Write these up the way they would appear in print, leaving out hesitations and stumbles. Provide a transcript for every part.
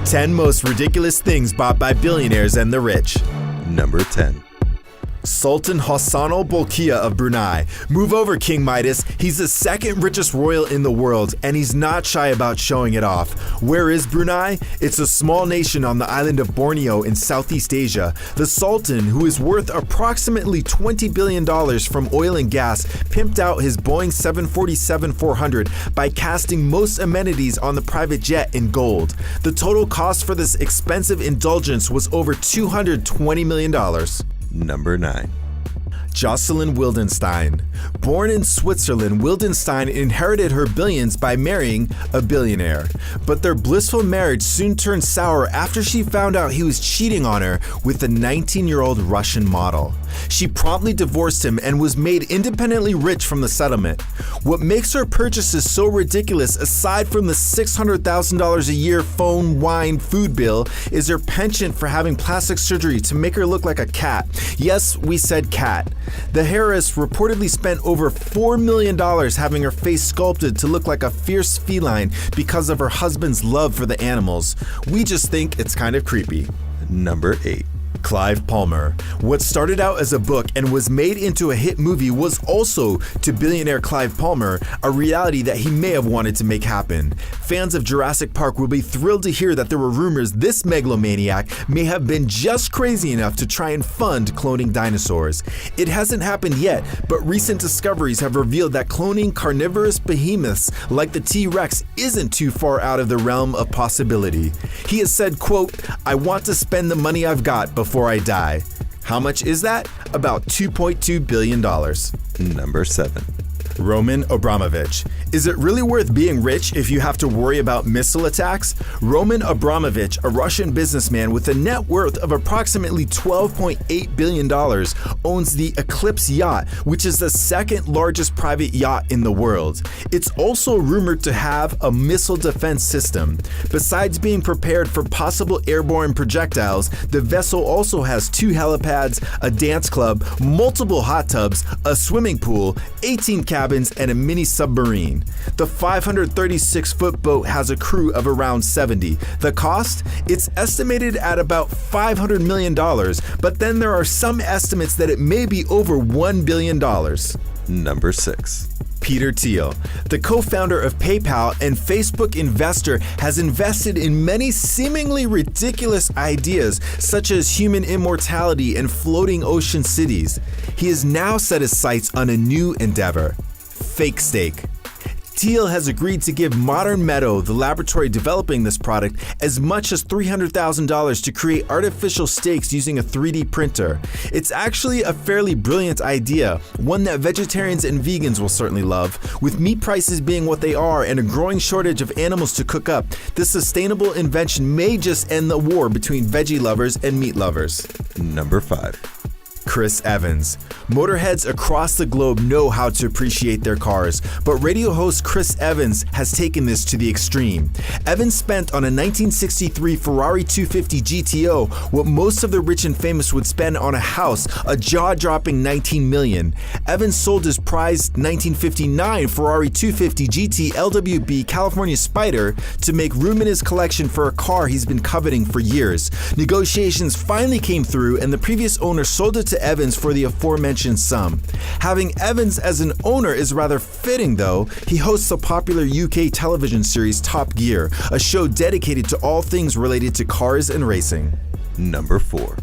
10 most ridiculous things bought by billionaires and the rich. Number 10. Sultan Hassan al-Bolkiah of Brunei. Move over, King Midas. He's the second richest royal in the world, and he's not shy about showing it off. Where is Brunei? It's a small nation on the island of Borneo in Southeast Asia. The Sultan, who is worth approximately $20 billion from oil and gas, pimped out his Boeing 747-400 by casting most amenities on the private jet in gold. The total cost for this expensive indulgence was over $220 million. Number 9. Jocelyn Wildenstein. Born in Switzerland, Wildenstein inherited her billions by marrying a billionaire. But their blissful marriage soon turned sour after she found out he was cheating on her with a 19-year-old Russian model. She promptly divorced him and was made independently rich from the settlement. What makes her purchases so ridiculous, aside from the $600,000 a year phone, wine, food bill, is her penchant for having plastic surgery to make her look like a cat. Yes, we said cat. The heiress reportedly spent over $4 million having her face sculpted to look like a fierce feline because of her husband's love for the animals. We just think it's kind of creepy. Number 8. Clive Palmer. What started out as a book and was made into a hit movie was also, to billionaire Clive Palmer, a reality that he may have wanted to make happen. Fans of Jurassic Park will be thrilled to hear that there were rumors this megalomaniac may have been just crazy enough to try and fund cloning dinosaurs. It hasn't happened yet, but recent discoveries have revealed that cloning carnivorous behemoths like the T-Rex isn't too far out of the realm of possibility. He has said, quote, "I want to spend the money I've got before I die." How much is that? About $2.2 billion. Number 7. Roman Abramovich. Is it really worth being rich if you have to worry about missile attacks? Roman Abramovich, a Russian businessman with a net worth of approximately $12.8 billion, owns the Eclipse yacht, which is the second largest private yacht in the world. It's also rumored to have a missile defense system. Besides being prepared for possible airborne projectiles, the vessel also has 2 helipads, a dance club, multiple hot tubs, a swimming pool, 18 cabins, and a mini submarine. The 536-foot boat has a crew of around 70. The cost? It's estimated at about $500 million, but then there are some estimates that it may be over $1 billion. Number 6. Peter Thiel, the co-founder of PayPal and Facebook investor, has invested in many seemingly ridiculous ideas such as human immortality and floating ocean cities. He has now set his sights on a new endeavor: fake steak. Thiel has agreed to give Modern Meadow, the laboratory developing this product, as much as $300,000 to create artificial steaks using a 3D printer. It's actually a fairly brilliant idea, one that vegetarians and vegans will certainly love. With meat prices being what they are and a growing shortage of animals to cook up, this sustainable invention may just end the war between veggie lovers and meat lovers. Number 5. Chris Evans. Motorheads across the globe know how to appreciate their cars, but radio host Chris Evans has taken this to the extreme. Evans spent on a 1963 Ferrari 250 GTO what most of the rich and famous would spend on a house, a jaw-dropping $19 million. Evans sold his prized 1959 Ferrari 250 GT LWB California Spider to make room in his collection for a car he's been coveting for years. Negotiations finally came through, and the previous owner sold it to Evans for the aforementioned sum. Having Evans as an owner is rather fitting, though. He hosts a popular UK television series Top Gear, a show dedicated to all things related to cars and racing. Number 4.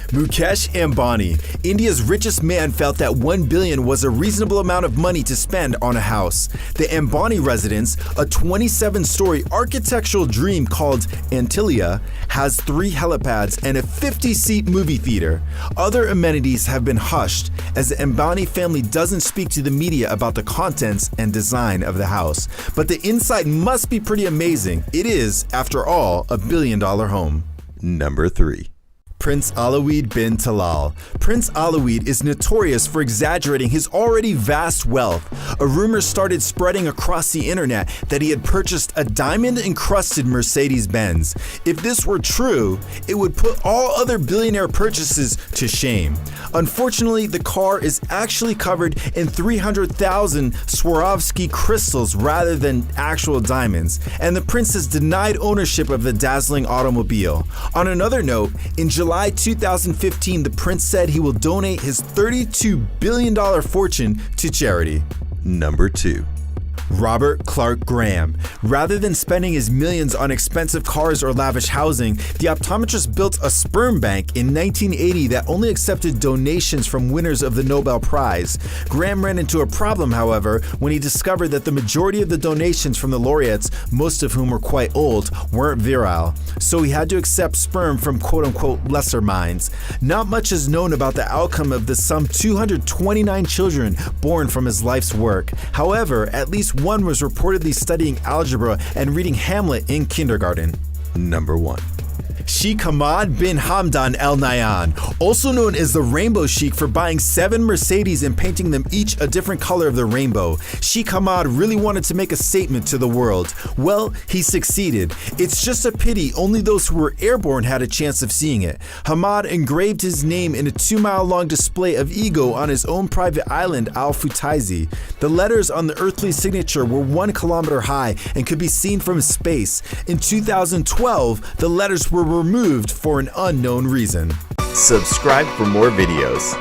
Mukesh Ambani. India's richest man felt that $1 billion was a reasonable amount of money to spend on a house. The Ambani residence, a 27-story architectural dream called Antilia, has 3 helipads and a 50-seat movie theater. Other amenities have been hushed, as the Ambani family doesn't speak to the media about the contents and design of the house. But the inside must be pretty amazing. It is, after all, a $1 billion home. Number 3. Prince Alawid bin Talal. Prince Alawid is notorious for exaggerating his already vast wealth. A rumor started spreading across the internet that he had purchased a diamond-encrusted Mercedes-Benz. If this were true, it would put all other billionaire purchases to shame. Unfortunately, the car is actually covered in 300,000 Swarovski crystals rather than actual diamonds, and the prince has denied ownership of the dazzling automobile. On another note, in July 2015, the prince said he will donate his $32 billion fortune to charity. Number 2. Robert Clark Graham. Rather than spending his millions on expensive cars or lavish housing, the optometrist built a sperm bank in 1980 that only accepted donations from winners of the Nobel Prize. Graham ran into a problem, however, when he discovered that the majority of the donations from the laureates, most of whom were quite old, weren't virile. So he had to accept sperm from quote-unquote lesser minds. Not much is known about the outcome of the some 229 children born from his life's work. However, at least one was reportedly studying algebra and reading Hamlet in kindergarten. Number 1. Sheikh Hamad bin Hamdan Al Nahyan, also known as the Rainbow Sheikh for buying 7 Mercedes and painting them each a different color of the rainbow. Sheikh Hamad really wanted to make a statement to the world. Well, he succeeded. It's just a pity only those who were airborne had a chance of seeing it. Hamad engraved his name in a 2-mile-long display of ego on his own private island, Al Futaizi. The letters on the earthly signature were 1 kilometer high and could be seen from space. In 2012, the letters were removed for an unknown reason. Subscribe for more videos.